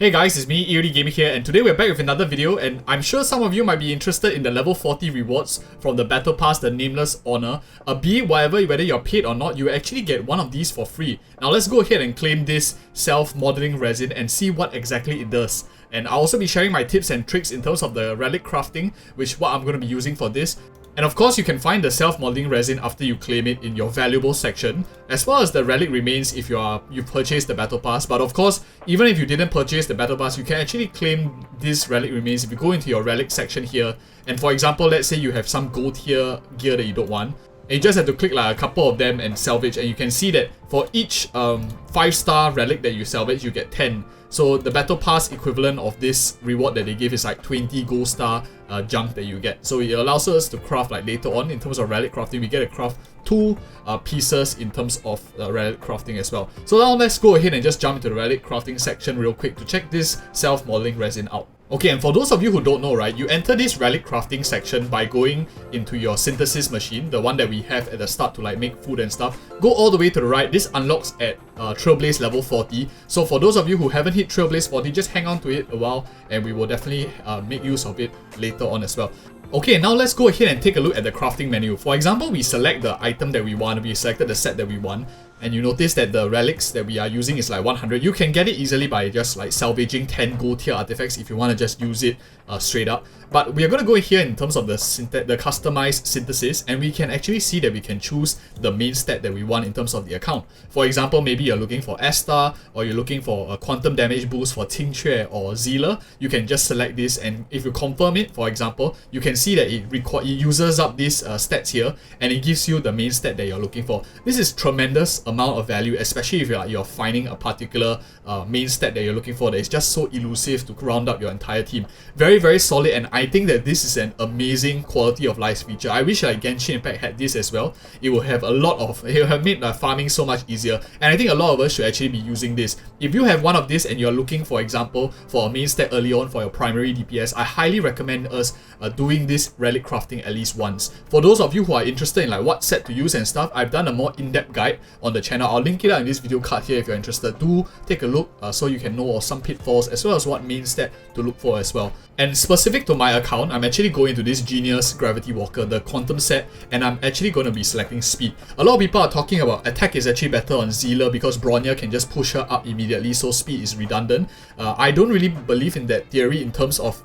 Hey guys, it's me, EODGamer here, and today we're back with another video, and I'm sure some of you might be interested in the level 40 rewards from the Battle Pass, the Nameless Honor. Be it whether you're paid or not, you actually get one of these for free. Now let's go ahead and claim this Self Modeling Resin and see what exactly it does. And I'll also be sharing my tips and tricks in terms of the relic crafting, which what I'm going to be using for this. And of course, you can find the Self Modeling Resin after you claim it in your valuable section, as well as the relic remains if you've purchased the Battle Pass. But of course, even if you didn't purchase the Battle Pass, you can actually claim this relic remains if you go into your relic section here. And for example, let's say you have some gold tier gear that you don't want, and you just have to click like a couple of them and salvage, and you can see that for each 5-star relic that you salvage, you get 10. So the Battle Pass equivalent of this reward that they give is like 20 gold star junk that you get. So it allows us to craft like later on in terms of relic crafting. We get to craft 2 pieces in terms of relic crafting as well. So now let's go ahead and just jump into the relic crafting section real quick to check this Self Modeling Resin out. Okay, and for those of you who don't know, right, you enter this relic crafting section by going into your synthesis machine, the one that we have at the start to like make food and stuff. Go all the way to the right. This unlocks at Trailblaze level 40. So for those of you who haven't hit Trailblaze 40, just hang on to it a while and we will definitely make use of it later on as well. Okay, now let's go ahead and take a look at the crafting menu. For example, we select the item that we want, we selected the set that we want, and you notice that the relics that we are using is like 100. You can get it easily by just like salvaging 10 gold tier artifacts if you want to just use it straight up. But we are going to go here in terms of the customized synthesis, and we can actually see that we can choose the main stat that we want in terms of the account. For example, maybe you're looking for S-Star, or you're looking for a quantum damage boost for Tincture or Zealer. You can just select this, and if you confirm it, for example, you can see that it uses up these stats here, and it gives you the main stat that you're looking for. This is tremendous amount of value, especially if you're finding a particular main stat that you're looking for that is just so elusive to round up your entire team. Very, very solid, and I think that this is an amazing quality of life feature. I wish like Genshin Impact had this as well. It would have it would have made farming so much easier, and I think a lot of us should actually be using this. If you have one of this and you're looking, for example, for a main stat early on for your primary DPS, I highly recommend us doing this relic crafting at least once. For those of you who are interested in like what set to use and stuff, I've done a more in-depth guide on the channel. I'll link it out in this video card here if you're interested. Do take a look so you can know of some pitfalls as well as what main stat to look for as well. And specific to my account, I'm actually going to this Genius Gravity Walker, the Quantum set, and I'm actually going to be selecting speed. A lot of people are talking about attack is actually better on Zealer because Bronya can just push her up immediately, so speed is redundant. I don't really believe in that theory in terms of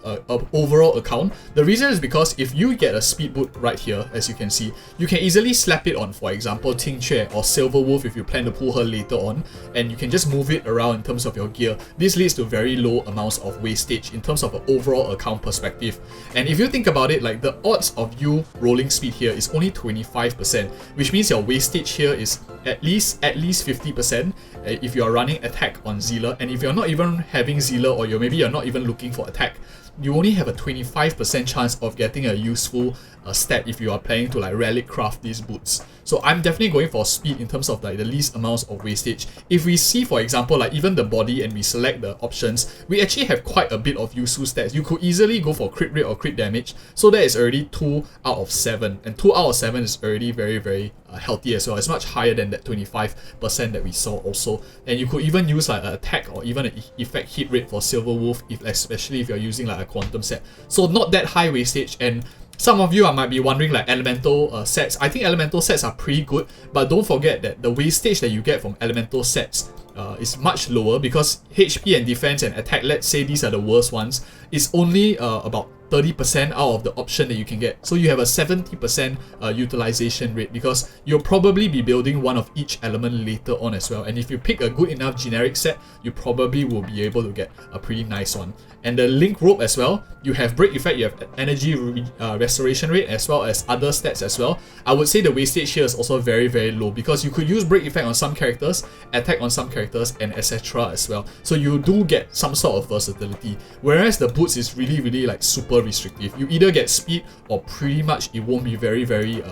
overall account. The reason is because if you get a speed boot right here, as you can see, you can easily slap it on, for example, Tincture or Silver Wolf if you plan to pull her later on, and you can just move it around in terms of your gear. This leads to very low amounts of wastage in terms of an overall account perspective. And if you think about it, like the odds of you rolling speed here is only 25%, which means your wastage here is at least 50% if you are running attack on Zealer. And if you're not even having Zealer, or maybe you're not even looking for attack, you only have a 25% chance of getting a useful stat if you are planning to like relic craft these boots. So I'm definitely going for speed in terms of like the least amounts of wastage. If we see, for example, like even the body and we select the options, we actually have quite a bit of useful stats. You could easily go for crit rate or crit damage. So that is already 2 out of 7, and 2 out of 7 is already very, very healthy as well. It's much higher than that 25% that we saw also. And you could even use like an attack or even an effect hit rate for Silver Wolf, especially if you're using like a quantum set. So not that high wastage. And some of you might be wondering like elemental sets. I think elemental sets are pretty good, but don't forget that the wastage that you get from elemental sets is much lower because HP and defense and attack, let's say these are the worst ones, is only about 30% out of the option that you can get. So you have a 70% utilization rate because you'll probably be building one of each element later on as well. And if you pick a good enough generic set, you probably will be able to get a pretty nice one. And the link rope as well, you have break effect, you have energy restoration rate as well as other stats as well. I would say the wastage here is also very, very low because you could use break effect on some characters, attack on some characters, and etc. as well. So you do get some sort of versatility. Whereas the boots is really, really like super restrictive. You either get speed or pretty much it won't be very, very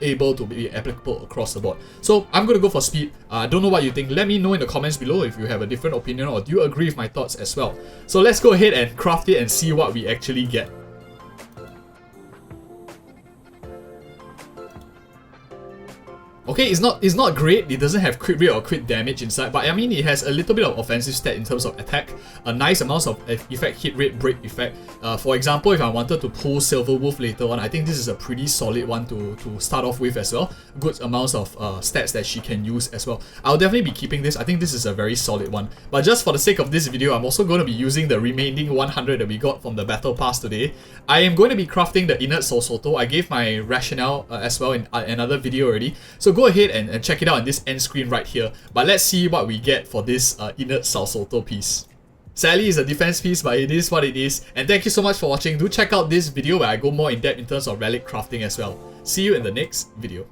able to be applicable across the board. So I'm going to go for speed. I don't know what you think. Let me know in the comments below if you have a different opinion or do you agree with my thoughts as well. So let's go ahead and craft it and see what we actually get. Okay, it's not great. It doesn't have crit rate or crit damage inside, but I mean it has a little bit of offensive stat in terms of attack, a nice amount of effect, hit rate, break effect. For example, if I wanted to pull Silver Wolf later on, I think this is a pretty solid one to start off with as well. Good amounts of stats that she can use as well. I'll definitely be keeping this. I think this is a very solid one. But just for the sake of this video, I'm also going to be using the remaining 100 that we got from the battle pass today. I am going to be crafting the Inert Salsoto. I gave my rationale as well in another video already. So go ahead and check it out on this end screen right here. But let's see what we get for this Inert Salsoto piece. Sadly, it's a defense piece, but it is what it is. And thank you so much for watching. Do check out this video where I go more in depth in terms of relic crafting as well. See you in the next video.